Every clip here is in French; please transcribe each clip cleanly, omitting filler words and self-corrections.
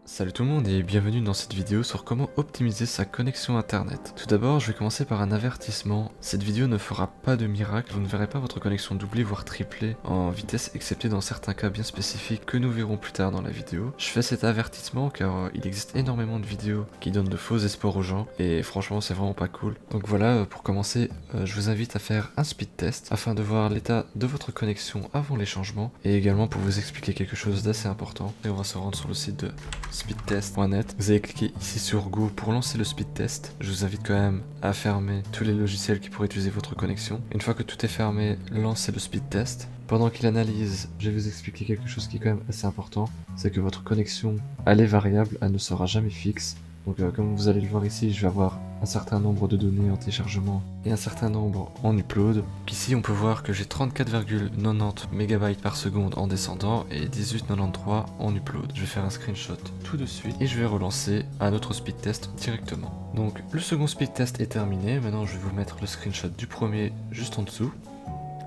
Salut tout le monde et bienvenue dans cette vidéo sur comment optimiser sa connexion internet. Tout d'abord, je vais commencer par un avertissement. Cette vidéo ne fera pas de miracle, vous ne verrez pas votre connexion doubler voire tripler en vitesse, excepté dans certains cas bien spécifiques que nous verrons plus tard dans la vidéo. Je fais cet avertissement car il existe énormément de vidéos qui donnent de faux espoirs aux gens et franchement c'est vraiment pas cool. Donc voilà, pour commencer, je vous invite à faire un speed test afin de voir l'état de votre connexion avant les changements et également pour vous expliquer quelque chose d'assez important. Et on va se rendre sur le site de speedtest.net. Vous allez cliquer ici sur Go pour lancer le speed test. Je vous invite quand même à fermer tous les logiciels qui pourraient utiliser votre connexion. Une fois que tout est fermé, lancez le speed test. Pendant qu'il analyse, je vais vous expliquer quelque chose qui est quand même assez important. C'est que votre connexion, elle est variable, elle ne sera jamais fixe. Donc comme vous allez le voir ici, je vais avoir un certain nombre de données en téléchargement et un certain nombre en upload. Ici on peut voir que j'ai 34,90 MB par seconde en descendant et 18,93 en upload. Je vais faire un screenshot tout de suite et je vais relancer un autre speed test directement. Donc le second speed test est terminé, maintenant je vais vous mettre le screenshot du premier juste en dessous.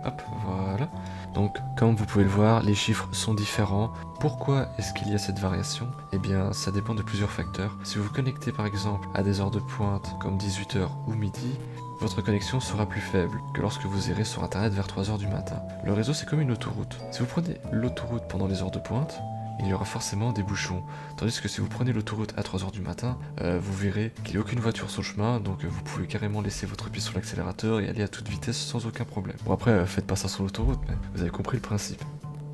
Hop, voilà. Donc, comme vous pouvez le voir, les chiffres sont différents. Pourquoi est-ce qu'il y a cette variation? Eh bien, ça dépend de plusieurs facteurs. Si vous vous connectez par exemple à des heures de pointe comme 18h ou midi, votre connexion sera plus faible que lorsque vous irez sur internet vers 3h du matin. Le réseau c'est comme une autoroute. Si vous prenez l'autoroute pendant les heures de pointe, il y aura forcément des bouchons. Tandis que si vous prenez l'autoroute à 3h du matin, vous verrez qu'il n'y a aucune voiture sur le chemin, donc vous pouvez carrément laisser votre pied sur l'accélérateur et aller à toute vitesse sans aucun problème. Bon après, faites pas ça sur l'autoroute, mais vous avez compris le principe.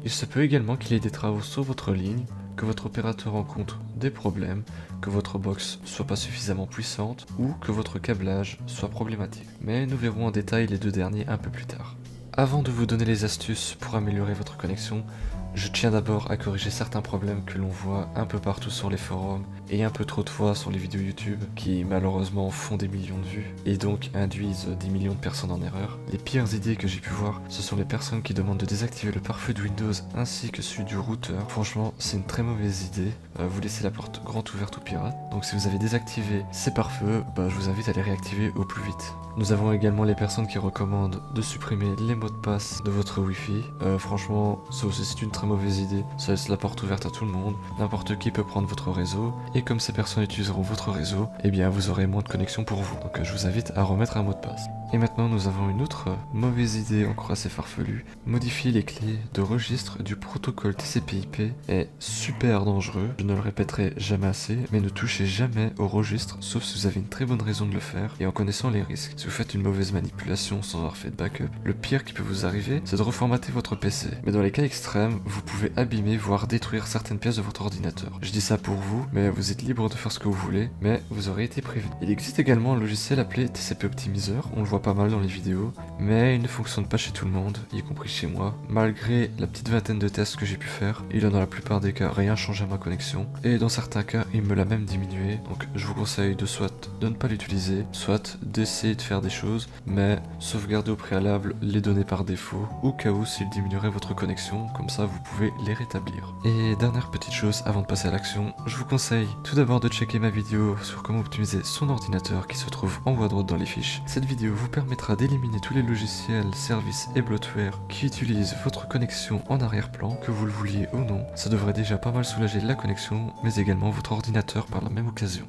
Il se peut également qu'il y ait des travaux sur votre ligne, que votre opérateur rencontre des problèmes, que votre box soit pas suffisamment puissante ou que votre câblage soit problématique. Mais nous verrons en détail les deux derniers un peu plus tard. Avant de vous donner les astuces pour améliorer votre connexion, je tiens d'abord à corriger certains problèmes que l'on voit un peu partout sur les forums et un peu trop de fois sur les vidéos YouTube qui malheureusement font des millions de vues et donc induisent des millions de personnes en erreur. Les pires idées que j'ai pu voir, ce sont les personnes qui demandent de désactiver le pare-feu de Windows ainsi que celui du routeur. Franchement, c'est une très mauvaise idée. Vous laissez la porte grande ouverte aux pirates. Donc si vous avez désactivé ces pare-feux, je vous invite à les réactiver au plus vite. Nous avons également les personnes qui recommandent de supprimer les mots de passe de votre Wi-Fi. Franchement, ça aussi c'est une très mauvaise idée. Ça laisse la porte ouverte à tout le monde. N'importe qui peut prendre votre réseau. Et comme ces personnes utiliseront votre réseau, eh bien vous aurez moins de connexion pour vous. Donc je vous invite à remettre un mot de passe. Et maintenant nous avons une autre mauvaise idée encore assez farfelue. Modifier les clés de registre du protocole TCP/IP est super dangereux. Je ne le répéterai jamais assez, mais ne touchez jamais au registre sauf si vous avez une très bonne raison de le faire et en connaissant les risques. Si vous faites une mauvaise manipulation sans avoir fait de backup, le pire qui peut vous arriver, c'est de reformater votre PC. Mais dans les cas extrêmes, vous pouvez abîmer voire détruire certaines pièces de votre ordinateur. Je dis ça pour vous, mais vous êtes libre de faire ce que vous voulez, mais vous aurez été prévenu. Il existe également un logiciel appelé TCP Optimizer, on le voit pas mal dans les vidéos, mais il ne fonctionne pas chez tout le monde, y compris chez moi. Malgré la petite vingtaine de tests que j'ai pu faire, il a dans la plupart des cas rien changé à ma connexion, et dans certains cas, il me l'a même diminué, donc je vous conseille de soit de ne pas l'utiliser, soit d'essayer de faire des choses, mais sauvegarder au préalable les données par défaut, au cas où s'il diminuerait votre connexion, comme ça vous pouvez les rétablir. Et dernière petite chose avant de passer à l'action, je vous conseille tout d'abord de checker ma vidéo sur comment optimiser son ordinateur qui se trouve en haut à droite dans les fiches. Cette vidéo vous permettra d'éliminer tous les logiciels, services et bloatware qui utilisent votre connexion en arrière-plan, que vous le vouliez ou non. Ça devrait déjà pas mal soulager la connexion, mais également votre ordinateur par la même occasion.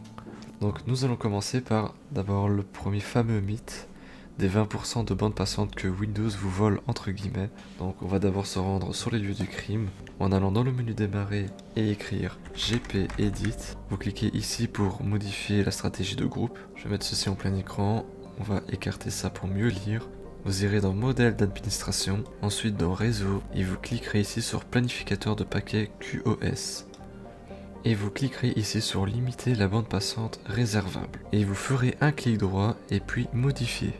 Donc nous allons commencer par d'abord le premier fameux mythe des 20% de bande passante que Windows vous vole entre guillemets. Donc on va d'abord se rendre sur les lieux du crime en allant dans le menu démarrer et écrire gpedit. Vous cliquez ici pour modifier la stratégie de groupe. Je vais mettre ceci en plein écran, on va écarter ça pour mieux lire. Vous irez dans modèle d'administration, ensuite dans réseau et vous cliquerez ici sur planificateur de paquets QoS. Et vous cliquerez ici sur limiter la bande passante réservable. Et vous ferez un clic droit et puis modifier.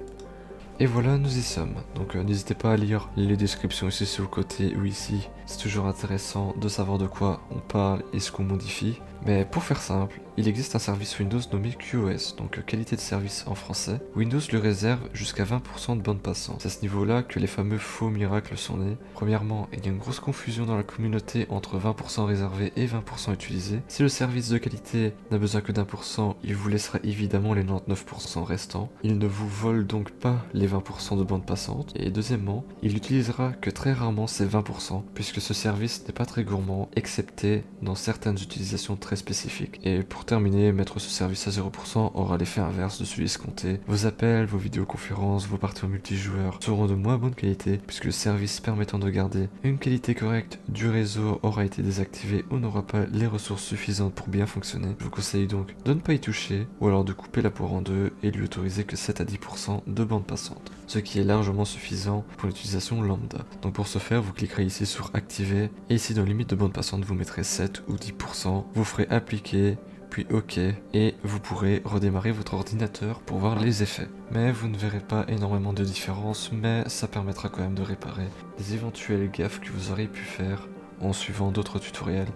Et voilà, nous y sommes. Donc n'hésitez pas à lire les descriptions ici sur le côté ou ici. C'est toujours intéressant de savoir de quoi on parle et ce qu'on modifie. Mais pour faire simple, il existe un service Windows nommé QoS, donc qualité de service en français. Windows lui réserve jusqu'à 20% de bande passante. C'est à ce niveau-là que les fameux faux miracles sont nés. Premièrement, il y a une grosse confusion dans la communauté entre 20% réservé et 20% utilisé. Si le service de qualité n'a besoin que d'1%, il vous laissera évidemment les 99% restants. Il ne vous vole donc pas les les 20% de bande passante, et deuxièmement, il n'utilisera que très rarement ces 20%, puisque ce service n'est pas très gourmand, excepté dans certaines utilisations très spécifiques. Et pour terminer, mettre ce service à 0% aura l'effet inverse de celui escompté. Vos appels, vos vidéoconférences, vos parties en multijoueur seront de moins bonne qualité, puisque le service permettant de garder une qualité correcte du réseau aura été désactivé ou n'aura pas les ressources suffisantes pour bien fonctionner. Je vous conseille donc de ne pas y toucher, ou alors de couper la poire en deux et lui autoriser que 7 à 10% de bande passante, ce qui est largement suffisant pour l'utilisation lambda. Donc pour ce faire, vous cliquerez ici sur activer, et ici dans limite de bande passante, vous mettrez 7 ou 10%, vous ferez appliquer, puis OK, et vous pourrez redémarrer votre ordinateur pour voir les effets. Mais vous ne verrez pas énormément de différence, mais ça permettra quand même de réparer les éventuelles gaffes que vous auriez pu faire en suivant d'autres tutoriels.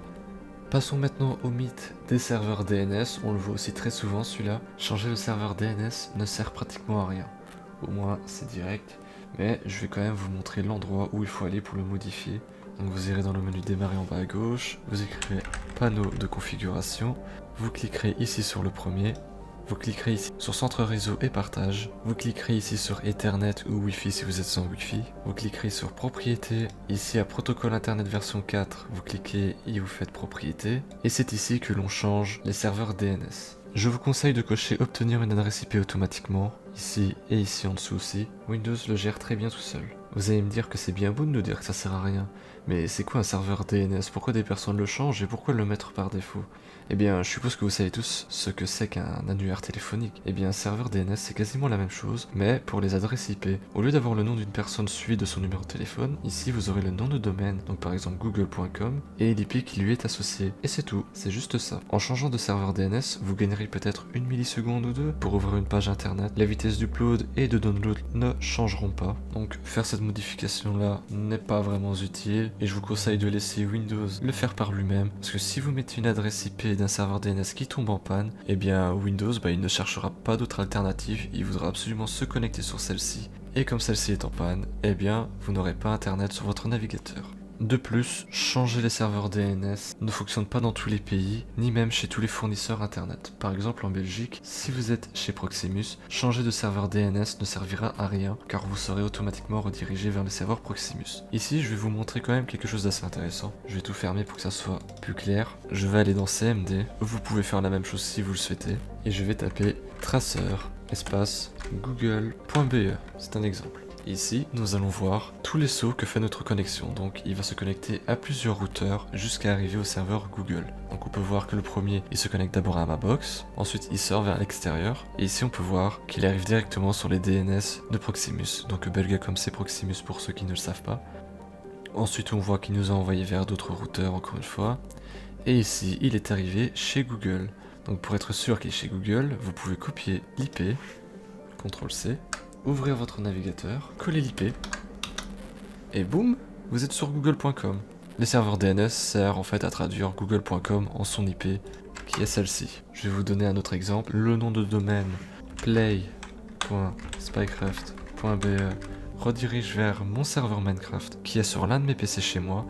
Passons maintenant au mythe des serveurs DNS, on le voit aussi très souvent celui-là. Changer le serveur DNS ne sert pratiquement à rien, au moins c'est direct, mais je vais quand même vous montrer l'endroit où il faut aller pour le modifier. Donc vous irez dans le menu démarrer en bas à gauche, vous écrivez panneau de configuration, vous cliquerez ici sur le premier, vous cliquerez ici sur centre réseau et partage, vous cliquerez ici sur Ethernet ou Wi-Fi si vous êtes sans Wi-Fi, vous cliquerez sur propriété, ici à protocole internet version 4, vous cliquez et vous faites propriété, et c'est ici que l'on change les serveurs DNS. Je vous conseille de cocher obtenir une adresse IP automatiquement, ici et ici en dessous aussi. Windows le gère très bien tout seul. Vous allez me dire que c'est bien beau de nous dire que ça sert à rien, mais c'est quoi un serveur DNS? Pourquoi des personnes le changent et pourquoi le mettre par défaut? Eh bien, je suppose que vous savez tous ce que c'est qu'un annuaire téléphonique. Eh bien, un serveur DNS, c'est quasiment la même chose, mais pour les adresses IP. Au lieu d'avoir le nom d'une personne suivi de son numéro de téléphone, ici vous aurez le nom de domaine, donc par exemple google.com, et l'IP qui lui est associé. Et c'est tout, c'est juste ça. En changeant de serveur DNS, vous gagnerez peut-être une milliseconde ou deux pour ouvrir une page internet. La vitesse d'upload et de download ne changeront pas, donc faire cette modification là n'est pas vraiment utile, et je vous conseille de laisser Windows le faire par lui-même, parce que si vous mettez une adresse IP d'un serveur DNS qui tombe en panne, eh bien Windows il ne cherchera pas d'autre alternative, il voudra absolument se connecter sur celle-ci, et comme celle-ci est en panne, eh bien vous n'aurez pas internet sur votre navigateur. De plus, changer les serveurs DNS ne fonctionne pas dans tous les pays, ni même chez tous les fournisseurs internet. Par exemple en Belgique, si vous êtes chez Proximus, changer de serveur DNS ne servira à rien, car vous serez automatiquement redirigé vers le serveur Proximus. Ici, je vais vous montrer quand même quelque chose d'assez intéressant. Je vais tout fermer pour que ça soit plus clair. Je vais aller dans CMD, vous pouvez faire la même chose si vous le souhaitez, et je vais taper traceur, espace, google.be, c'est un exemple. Ici, nous allons voir tous les sauts que fait notre connexion. Donc, il va se connecter à plusieurs routeurs jusqu'à arriver au serveur Google. Donc, on peut voir que le premier, il se connecte d'abord à ma box. Ensuite, il sort vers l'extérieur. Et ici, on peut voir qu'il arrive directement sur les DNS de Proximus. Donc, Belgacom, c'est Proximus pour ceux qui ne le savent pas. Ensuite, on voit qu'il nous a envoyé vers d'autres routeurs, encore une fois. Et ici, il est arrivé chez Google. Donc, pour être sûr qu'il est chez Google, vous pouvez copier l'IP, CTRL-C, ouvrir votre navigateur, coller l'IP, et boum, vous êtes sur google.com. Les serveurs DNS servent en fait à traduire google.com en son IP, qui est celle-ci. Je vais vous donner un autre exemple. Le nom de domaine play.spycraft.be redirige vers mon serveur Minecraft, qui est sur l'un de mes PC chez moi.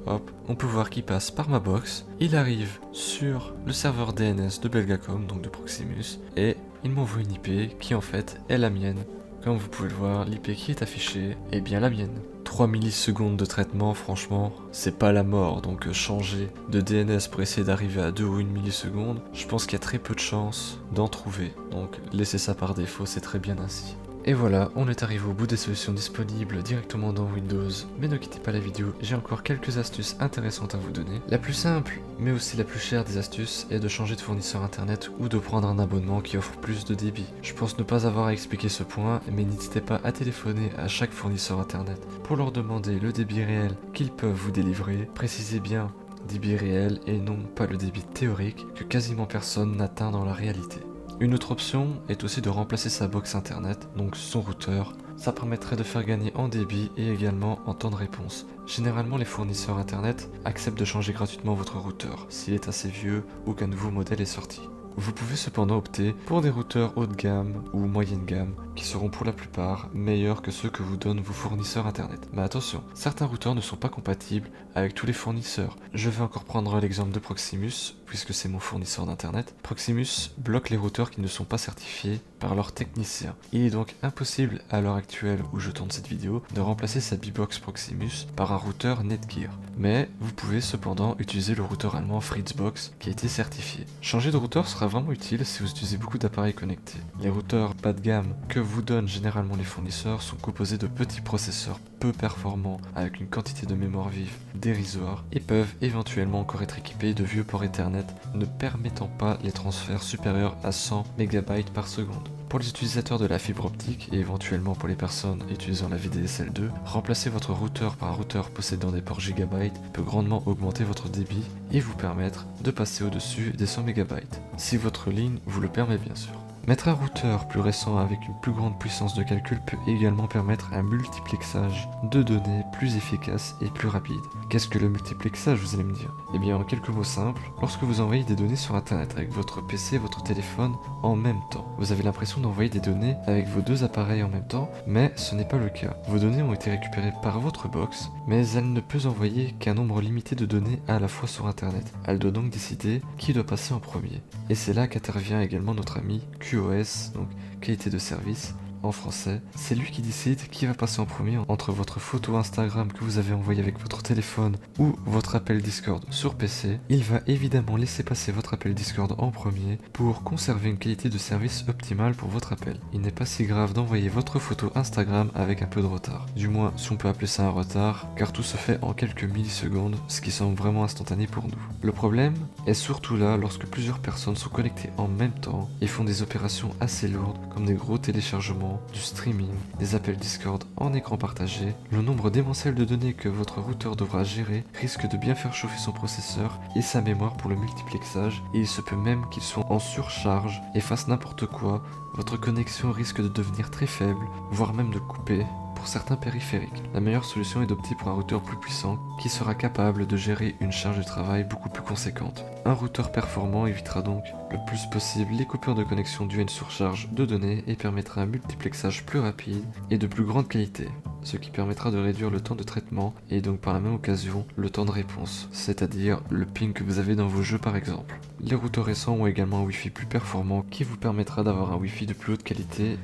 Hop, on peut voir qu'il passe par ma box, il arrive sur le serveur DNS de Belgacom, donc de Proximus, et il m'envoie une IP qui en fait est la mienne. Comme vous pouvez le voir, l'IP qui est affichée est bien la mienne. 3 millisecondes de traitement, franchement, c'est pas la mort, donc changer de DNS pour essayer d'arriver à 2 ou 1 milliseconde, je pense qu'il y a très peu de chances d'en trouver. Donc laissez ça par défaut, c'est très bien ainsi. Et voilà, on est arrivé au bout des solutions disponibles directement dans Windows, mais ne quittez pas la vidéo, j'ai encore quelques astuces intéressantes à vous donner. La plus simple, mais aussi la plus chère des astuces, est de changer de fournisseur internet ou de prendre un abonnement qui offre plus de débit. Je pense ne pas avoir à expliquer ce point, mais n'hésitez pas à téléphoner à chaque fournisseur internet pour leur demander le débit réel qu'ils peuvent vous délivrer. Précisez bien débit réel et non pas le débit théorique que quasiment personne n'atteint dans la réalité. Une autre option est aussi de remplacer sa box internet, donc son routeur. Ça permettrait de faire gagner en débit et également en temps de réponse. Généralement, les fournisseurs internet acceptent de changer gratuitement votre routeur s'il est assez vieux ou qu'un nouveau modèle est sorti. Vous pouvez cependant opter pour des routeurs haut de gamme ou moyenne gamme qui seront pour la plupart meilleurs que ceux que vous donnent vos fournisseurs internet. Mais attention, certains routeurs ne sont pas compatibles avec tous les fournisseurs. Je vais encore prendre l'exemple de Proximus. puisque c'est mon fournisseur d'internet, Proximus bloque les routeurs qui ne sont pas certifiés par leurs techniciens. Il est donc impossible à l'heure actuelle où je tourne cette vidéo de remplacer sa B-Box Proximus par un routeur Netgear. Mais vous pouvez cependant utiliser le routeur allemand Fritzbox qui a été certifié. Changer de routeur sera vraiment utile si vous utilisez beaucoup d'appareils connectés. Les routeurs bas de gamme que vous donnent généralement les fournisseurs sont composés de petits processeurs peu performants avec une quantité de mémoire vive dérisoire et peuvent éventuellement encore être équipés de vieux ports Ethernet ne permettant pas les transferts supérieurs à 100 MB par seconde. Pour les utilisateurs de la fibre optique et éventuellement pour les personnes utilisant la VDSL2, remplacer votre routeur par un routeur possédant des ports Gigabyte peut grandement augmenter votre débit et vous permettre de passer au-dessus des 100 MB, si votre ligne vous le permet bien sûr. Mettre un routeur plus récent avec une plus grande puissance de calcul peut également permettre un multiplexage de données plus efficace et plus rapide. Qu'est-ce que le multiplexage, vous allez me dire? Eh bien en quelques mots simples, lorsque vous envoyez des données sur internet avec votre PC et votre téléphone en même temps, vous avez l'impression d'envoyer des données avec vos deux appareils en même temps, mais ce n'est pas le cas. Vos données ont été récupérées par votre box, mais elle ne peut envoyer qu'un nombre limité de données à la fois sur internet. Elle doit donc décider qui doit passer en premier. Et c'est là qu'intervient également notre ami QoS, donc qualité de service en français. C'est lui qui décide qui va passer en premier entre votre photo Instagram que vous avez envoyée avec votre téléphone ou votre appel Discord sur PC. Il va évidemment laisser passer votre appel Discord en premier pour conserver une qualité de service optimale pour votre appel. Il n'est pas si grave d'envoyer votre photo Instagram avec un peu de retard. Du moins si on peut appeler ça un retard, car tout se fait en quelques millisecondes, ce qui semble vraiment instantané pour nous. Le problème est surtout là lorsque plusieurs personnes sont connectées en même temps et font des opérations assez lourdes comme des gros téléchargements, du streaming, des appels Discord en écran partagé. Le nombre démentiel de données que votre routeur devra gérer risque de bien faire chauffer son processeur et sa mémoire pour le multiplexage, et il se peut même qu'il soit en surcharge et fasse n'importe quoi. Votre connexion risque de devenir très faible, voire même de couper pour certains périphériques. La meilleure solution est d'opter pour un routeur plus puissant qui sera capable de gérer une charge de travail beaucoup plus conséquente. Un routeur performant évitera donc le plus possible les coupures de connexion dues à une surcharge de données et permettra un multiplexage plus rapide et de plus grande qualité, ce qui permettra de réduire le temps de traitement et donc par la même occasion le temps de réponse, c'est-à-dire le ping que vous avez dans vos jeux par exemple. Les routeurs récents ont également un Wi-Fi plus performant qui vous permettra d'avoir un Wi-Fi de plus haute qualité.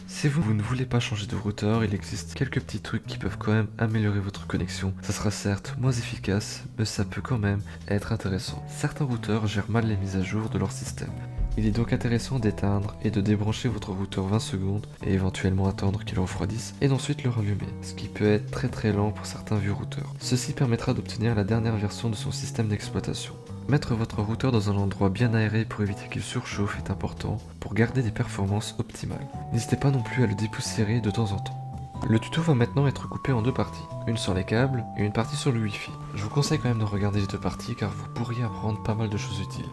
Si vous ne voulez pas changer de routeur, il existe quelques petits trucs qui peuvent quand même améliorer votre connexion. Ça sera certes moins efficace, mais ça peut quand même être intéressant. Certains routeurs gèrent mal les mises à jour de leur système. Il est donc intéressant d'éteindre et de débrancher votre routeur 20 secondes et éventuellement attendre qu'il refroidisse et d'ensuite le rallumer, ce qui peut être très lent pour certains vieux routeurs. Ceci permettra d'obtenir la dernière version de son système d'exploitation. Mettre votre routeur dans un endroit bien aéré pour éviter qu'il surchauffe est important pour garder des performances optimales. N'hésitez pas non plus à le dépoussiérer de temps en temps. Le tuto va maintenant être coupé en deux parties, une sur les câbles et une partie sur le Wi-Fi. Je vous conseille quand même de regarder les deux parties car vous pourriez apprendre pas mal de choses utiles.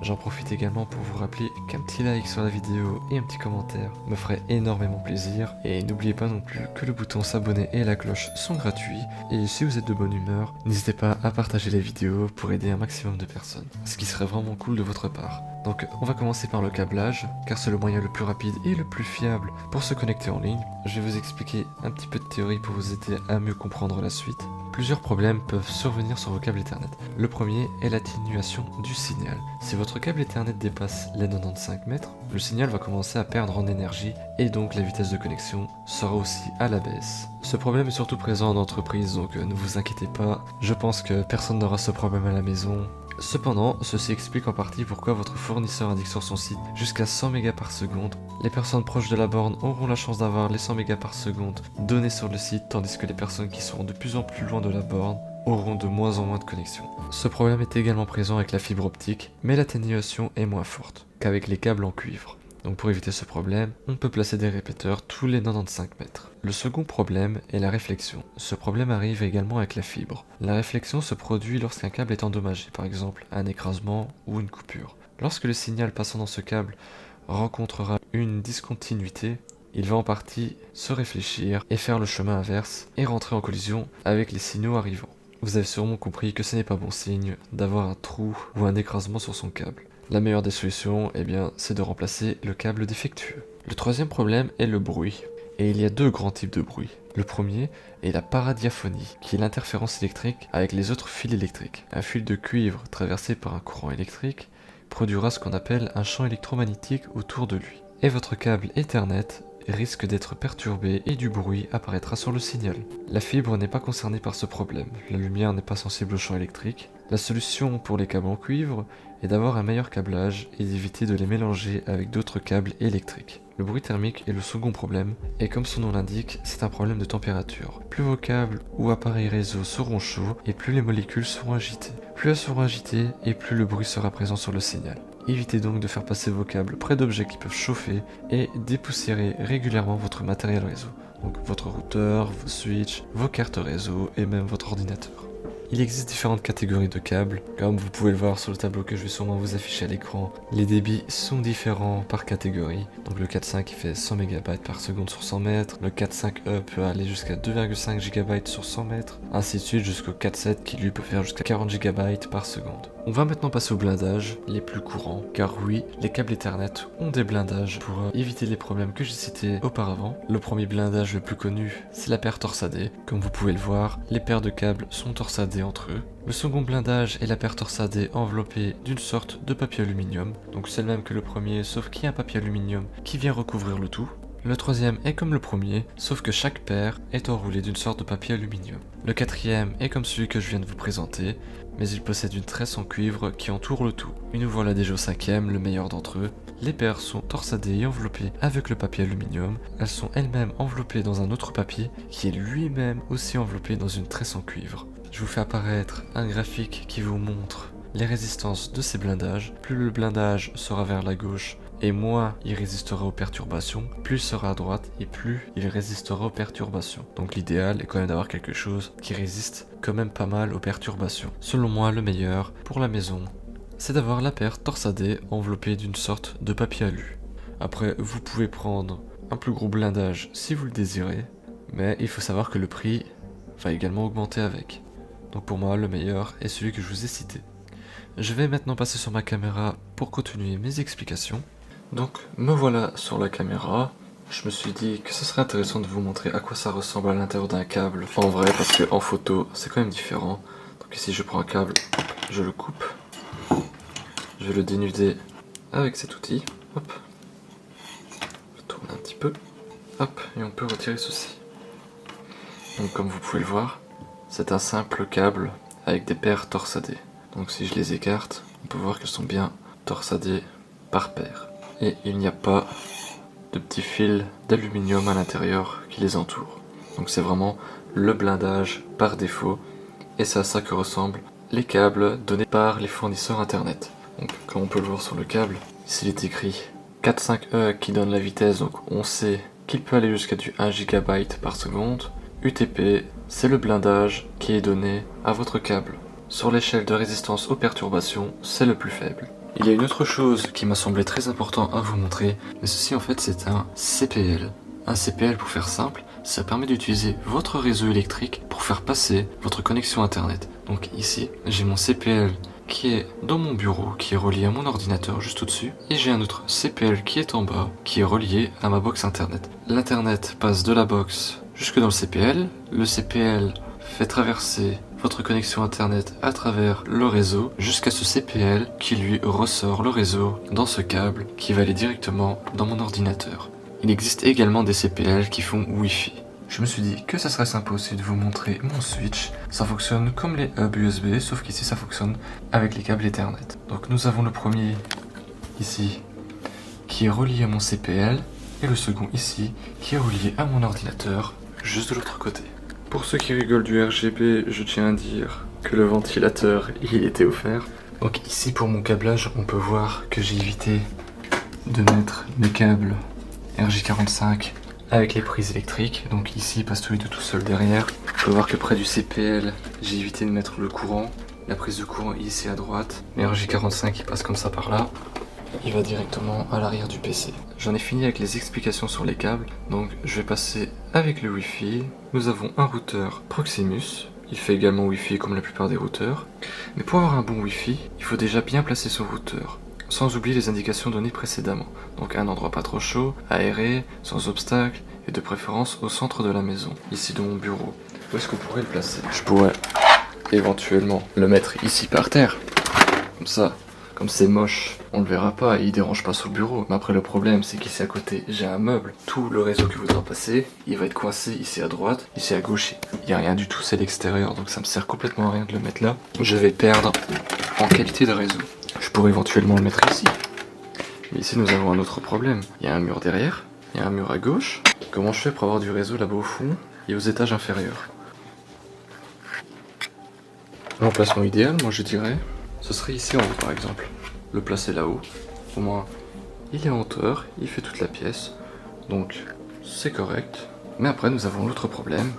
J'en profite également pour vous rappeler qu'un petit like sur la vidéo et un petit commentaire me ferait énormément plaisir. Et n'oubliez pas non plus que le bouton s'abonner et la cloche sont gratuits. Et si vous êtes de bonne humeur, n'hésitez pas à partager les vidéos pour aider un maximum de personnes, ce qui serait vraiment cool de votre part. Donc on va commencer par le câblage, car c'est le moyen le plus rapide et le plus fiable pour se connecter en ligne. Je vais vous expliquer un petit peu de théorie pour vous aider à mieux comprendre la suite. Plusieurs problèmes peuvent survenir sur vos câbles Ethernet. Le premier est l'atténuation du signal. Si votre câble Ethernet dépasse les 95 mètres, le signal va commencer à perdre en énergie et donc la vitesse de connexion sera aussi à la baisse. Ce problème est surtout présent en entreprise, donc ne vous inquiétez pas, je pense que personne n'aura ce problème à la maison. Cependant, ceci explique en partie pourquoi votre fournisseur indique sur son site jusqu'à 100 mégas par seconde. Les personnes proches de la borne auront la chance d'avoir les 100 mégas par seconde donnés sur le site, tandis que les personnes qui seront de plus en plus loin de la borne auront de moins en moins de connexion. Ce problème est également présent avec la fibre optique, mais l'atténuation est moins forte qu'avec les câbles en cuivre. Donc pour éviter ce problème, on peut placer des répéteurs tous les 95 mètres. Le second problème est la réflexion. Ce problème arrive également avec la fibre. La réflexion se produit lorsqu'un câble est endommagé, par exemple un écrasement ou une coupure. Lorsque le signal passant dans ce câble rencontrera une discontinuité, il va en partie se réfléchir et faire le chemin inverse et rentrer en collision avec les signaux arrivants. Vous avez sûrement compris que ce n'est pas bon signe d'avoir un trou ou un écrasement sur son câble. La meilleure des solutions, c'est de remplacer le câble défectueux. Le troisième problème est le bruit. Et il y a deux grands types de bruit. Le premier est la paradiaphonie, qui est l'interférence électrique avec les autres fils électriques. Un fil de cuivre traversé par un courant électrique produira ce qu'on appelle un champ électromagnétique autour de lui. Et votre câble Ethernet risque d'être perturbé et du bruit apparaîtra sur le signal. La fibre n'est pas concernée par ce problème, la lumière n'est pas sensible au champ électrique. La solution pour les câbles en cuivre est d'avoir un meilleur câblage et d'éviter de les mélanger avec d'autres câbles électriques. Le bruit thermique est le second problème, et comme son nom l'indique, c'est un problème de température. Plus vos câbles ou appareils réseau seront chauds, et plus les molécules seront agitées. Plus elles seront agitées, et plus le bruit sera présent sur le signal. Évitez donc de faire passer vos câbles près d'objets qui peuvent chauffer, et dépoussiérez régulièrement votre matériel réseau. Donc votre routeur, vos switches, vos cartes réseau, et même votre ordinateur. Il existe différentes catégories de câbles, comme vous pouvez le voir sur le tableau que je vais sûrement vous afficher à l'écran. Les débits sont différents par catégorie, donc le 4.5 qui fait 100 MB par seconde sur 100 mètres, le 4.5e peut aller jusqu'à 2,5 GB sur 100 mètres, ainsi de suite jusqu'au 4.7 qui lui peut faire jusqu'à 40 GB par seconde. On va maintenant passer aux blindages les plus courants, car oui, les câbles Ethernet ont des blindages pour éviter les problèmes que j'ai cités auparavant. Le premier blindage le plus connu, c'est la paire torsadée. Comme vous pouvez le voir, les paires de câbles sont torsadées entre eux. Le second blindage est la paire torsadée enveloppée d'une sorte de papier aluminium, donc c'est le même que le premier, sauf qu'il y a un papier aluminium qui vient recouvrir le tout. Le troisième est comme le premier, sauf que chaque paire est enroulée d'une sorte de papier aluminium. Le quatrième est comme celui que je viens de vous présenter, mais il possède une tresse en cuivre qui entoure le tout. Et nous voilà déjà au cinquième, le meilleur d'entre eux. Les paires sont torsadées et enveloppées avec le papier aluminium. Elles sont elles-mêmes enveloppées dans un autre papier qui est lui-même aussi enveloppé dans une tresse en cuivre. Je vous fais apparaître un graphique qui vous montre les résistances de ces blindages. Plus le blindage sera vers la gauche, et moins il résistera aux perturbations, plus il sera à droite et plus il résistera aux perturbations. Donc l'idéal est quand même d'avoir quelque chose qui résiste quand même pas mal aux perturbations. Selon moi, le meilleur pour la maison, c'est d'avoir la paire torsadée enveloppée d'une sorte de papier alu. Après, vous pouvez prendre un plus gros blindage si vous le désirez, mais il faut savoir que le prix va également augmenter avec. Donc pour moi, le meilleur est celui que je vous ai cité. Je vais maintenant passer sur ma caméra pour continuer mes explications. Donc me voilà sur la caméra. Je me suis dit que ce serait intéressant de vous montrer à quoi ça ressemble à l'intérieur d'un câble en vrai, parce qu'en photo c'est quand même différent. Donc ici je prends un câble, je le coupe, je vais le dénuder avec cet outil. Hop, je tourne un petit peu, hop, et on peut retirer ceci. Donc comme vous pouvez le voir, c'est un simple câble avec des paires torsadées. Donc si je les écarte, on peut voir qu'elles sont bien torsadées par paire. Et il n'y a pas de petits fils d'aluminium à l'intérieur qui les entourent. Donc c'est vraiment le blindage par défaut, et c'est à ça que ressemblent les câbles donnés par les fournisseurs internet. Donc comme on peut le voir sur le câble, ici il est écrit 4.5e qui donne la vitesse, donc on sait qu'il peut aller jusqu'à du 1 GB par seconde. UTP, c'est le blindage qui est donné à votre câble. Sur l'échelle de résistance aux perturbations, c'est le plus faible. Il y a une autre chose qui m'a semblé très important à vous montrer, mais ceci en fait c'est un CPL. Un CPL, pour faire simple, ça permet d'utiliser votre réseau électrique pour faire passer votre connexion internet. Donc ici, j'ai mon CPL qui est dans mon bureau, qui est relié à mon ordinateur juste au-dessus, et j'ai un autre CPL qui est en bas, qui est relié à ma box internet. L'internet passe de la box jusque dans le CPL fait traverser votre connexion internet à travers le réseau jusqu'à ce CPL qui lui ressort le réseau dans ce câble qui va aller directement dans mon ordinateur. Il existe également des CPL qui font Wi-Fi. Je me suis dit que ça serait sympa aussi de vous montrer mon switch. Ça fonctionne comme les hubs USB, sauf qu'ici ça fonctionne avec les câbles Ethernet. Donc nous avons le premier ici qui est relié à mon CPL et le second ici qui est relié à mon ordinateur juste de l'autre côté. Pour ceux qui rigolent du RGB, je tiens à dire que le ventilateur, il était offert. Donc ici pour mon câblage, on peut voir que j'ai évité de mettre mes câbles RJ45 avec les prises électriques. Donc ici, il passe tout seul derrière. On peut voir que près du CPL, j'ai évité de mettre le courant. La prise de courant est ici à droite. Mais RJ45, il passe comme ça par là. Il va directement à l'arrière du PC. J'en ai fini avec les explications sur les câbles, donc je vais passer avec le Wi-Fi. Nous avons un routeur Proximus, il fait également Wi-Fi comme la plupart des routeurs. Mais pour avoir un bon Wi-Fi, il faut déjà bien placer son routeur. sans oublier les indications données précédemment. Donc un endroit pas trop chaud, aéré, sans obstacle, et de préférence au centre de la maison, ici dans mon bureau. Où est-ce qu'on pourrait le placer? Je pourrais éventuellement le mettre ici par terre, comme ça. Comme c'est moche, on le verra pas et il dérange pas sur le bureau. Mais après le problème c'est qu'ici à côté j'ai un meuble. Tout le réseau qui voudra passer, il va être coincé ici à droite, ici à gauche. Il n'y a rien du tout, c'est l'extérieur, donc ça me sert complètement à rien de le mettre là. Je vais perdre en qualité de réseau. Je pourrais éventuellement le mettre ici. Mais ici nous avons un autre problème. Il y a un mur derrière, il y a un mur à gauche. Comment je fais pour avoir du réseau là-bas au fond et aux étages inférieurs? L'emplacement idéal, moi je dirais, ce serait ici en haut par exemple. Le placer là-haut. Au moins, il est en hauteur, il fait toute la pièce. Donc, c'est correct. Mais après, nous avons l'autre problème.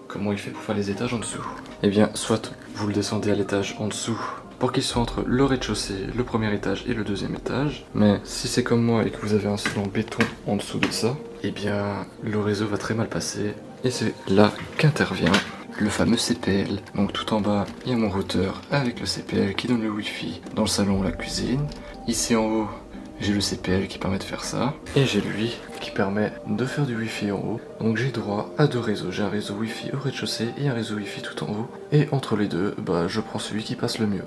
Comment il fait pour faire les étages en dessous? Eh bien, soit vous le descendez à l'étage en dessous pour qu'il soit entre le rez-de-chaussée, le premier étage et le deuxième étage. Mais si c'est comme moi et que vous avez un sol en béton en dessous de ça, eh bien, le réseau va très mal passer. Et c'est là qu'intervient le fameux CPL. Donc tout en bas, il y a mon routeur avec le CPL qui donne le Wi-Fi dans le salon ou la cuisine. Ici en haut, j'ai le CPL qui permet de faire ça. Et j'ai lui qui permet de faire du Wi-Fi en haut. Donc j'ai droit à deux réseaux. J'ai un réseau Wi-Fi au rez-de-chaussée et un réseau Wi-Fi tout en haut. Et entre les deux, je prends celui qui passe le mieux.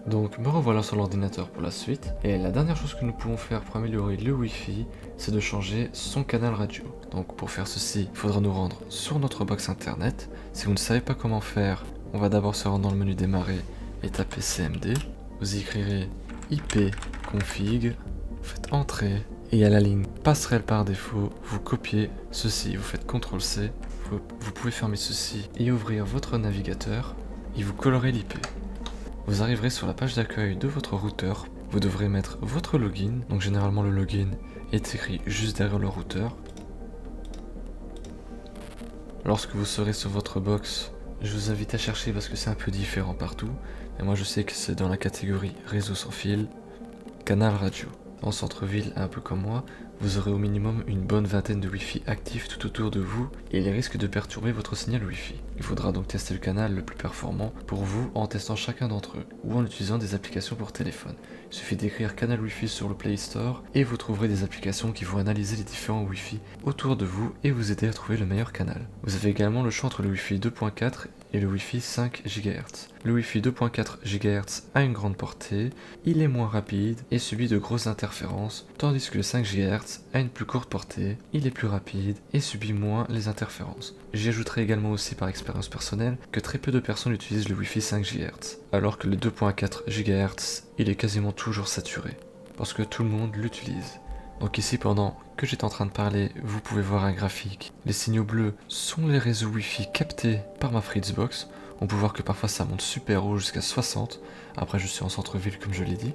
Donc me revoilà sur l'ordinateur pour la suite, et la dernière chose que nous pouvons faire pour améliorer le Wi-Fi, c'est de changer son canal radio. Donc pour faire ceci, il faudra nous rendre sur notre box internet. Si vous ne savez pas comment faire, on va d'abord se rendre dans le menu démarrer et taper CMD. Vous y écrirez IP config, vous faites entrer, et à la ligne passerelle par défaut, vous copiez ceci, vous faites CTRL-C, vous pouvez fermer ceci et ouvrir votre navigateur, et vous colorez l'IP. Vous arriverez sur la page d'accueil de votre routeur, vous devrez mettre votre login, donc généralement le login est écrit juste derrière le routeur. Lorsque vous serez sur votre box, je vous invite à chercher parce que c'est un peu différent partout, et moi je sais que c'est dans la catégorie réseau sans fil, canal radio. En centre-ville, un peu comme moi, vous aurez au minimum une bonne vingtaine de Wi-Fi actifs tout autour de vous et ils risquent de perturber votre signal Wi-Fi. Il faudra donc tester le canal le plus performant pour vous en testant chacun d'entre eux ou en utilisant des applications pour téléphone. Il suffit d'écrire canal Wi-Fi sur le Play Store et vous trouverez des applications qui vont analyser les différents Wi-Fi autour de vous et vous aider à trouver le meilleur canal. Vous avez également le choix entre le Wi-Fi 2.4 et le Wi-Fi 5 GHz. Le Wi-Fi 2.4 GHz a une grande portée, il est moins rapide et subit de grosses interférences, tandis que le 5 GHz a une plus courte portée, il est plus rapide et subit moins les interférences. J'y ajouterai également aussi par expérience personnelle que très peu de personnes utilisent le Wi-Fi 5 GHz, alors que le 2.4 GHz, il est quasiment toujours saturé, parce que tout le monde l'utilise. Donc ici, pendant que j'étais en train de parler, vous pouvez voir un graphique. Les signaux bleus sont les réseaux Wi-Fi captés par ma Fritzbox. On peut voir que parfois ça monte super haut jusqu'à 60. Après, je suis en centre-ville comme je l'ai dit.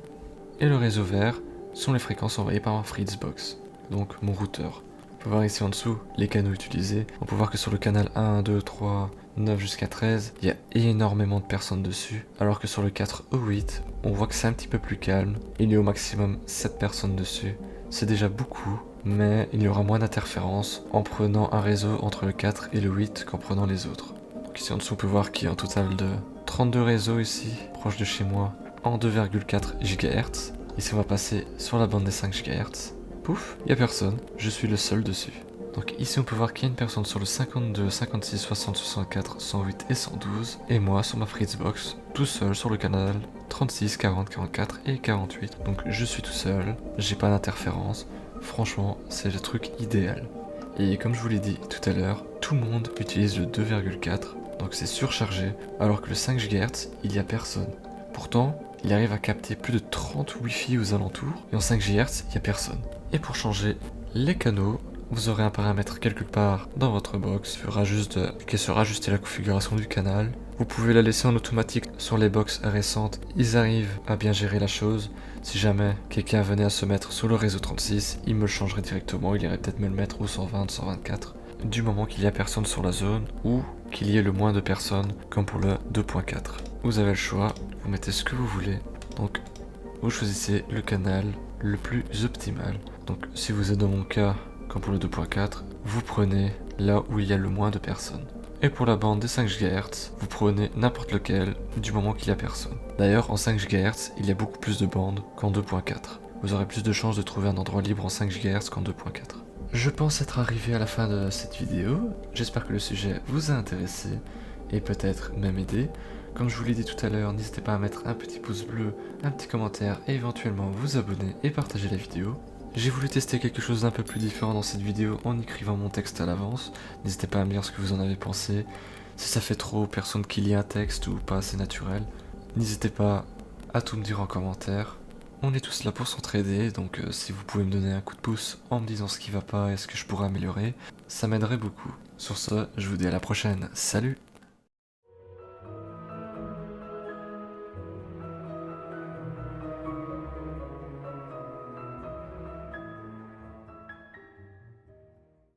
Et le réseau vert sont les fréquences envoyées par ma Fritzbox, donc mon routeur. On peut voir ici en dessous les canaux utilisés. On peut voir que sur le canal 1, 2, 3, 9 jusqu'à 13, il y a énormément de personnes dessus. Alors que sur le 4 ou 8, on voit que c'est un petit peu plus calme. Il y a au maximum 7 personnes dessus. C'est déjà beaucoup, mais il y aura moins d'interférences en prenant un réseau entre le 4 et le 8 qu'en prenant les autres. Donc ici en dessous on peut voir qu'il y a un total de 32 réseaux ici, proche de chez moi, en 2,4 GHz. Ici on va passer sur la bande des 5 GHz. Pouf, il n'y a personne, je suis le seul dessus. Donc ici on peut voir qu'il y a une personne sur le 52, 56, 60, 64, 108 et 112, et moi sur ma Fritzbox, tout seul sur le canal 36, 40, 44 et 48. Donc je suis tout seul, j'ai pas d'interférence, franchement c'est le truc idéal. Et comme je vous l'ai dit tout à l'heure, tout le monde utilise le 2,4, donc c'est surchargé, alors que le 5 GHz, il y a personne. Pourtant, il arrive à capter plus de 30 Wi-Fi aux alentours, et en 5 GHz, il y a personne. Et pour changer les canaux, vous aurez un paramètre quelque part dans votre box qui sera ajuster la configuration du canal. Vous pouvez la laisser en automatique sur les box récentes, ils arrivent à bien gérer la chose. Si jamais quelqu'un venait à se mettre sur le réseau 36, il me le changerait directement, il irait peut-être me le mettre au 120, 124, du moment qu'il y a personne sur la zone ou qu'il y ait le moins de personnes comme pour le 2.4. Vous avez le choix, vous mettez ce que vous voulez, donc vous choisissez le canal le plus optimal. Donc si vous êtes dans mon cas, comme pour le 2.4, vous prenez là où il y a le moins de personnes. Et pour la bande des 5 GHz, vous prenez n'importe lequel du moment qu'il n'y a personne. D'ailleurs, en 5 GHz, il y a beaucoup plus de bandes qu'en 2.4. Vous aurez plus de chances de trouver un endroit libre en 5 GHz qu'en 2.4. Je pense être arrivé à la fin de cette vidéo, j'espère que le sujet vous a intéressé et peut-être même aidé. Comme je vous l'ai dit tout à l'heure, n'hésitez pas à mettre un petit pouce bleu, un petit commentaire et éventuellement vous abonner et partager la vidéo. J'ai voulu tester quelque chose d'un peu plus différent dans cette vidéo en écrivant mon texte à l'avance. N'hésitez pas à me dire ce que vous en avez pensé, si ça fait trop personne qui lit un texte ou pas assez naturel. N'hésitez pas à tout me dire en commentaire. On est tous là pour s'entraider, donc si vous pouvez me donner un coup de pouce en me disant ce qui va pas et ce que je pourrais améliorer, ça m'aiderait beaucoup. Sur ce, je vous dis à la prochaine, salut!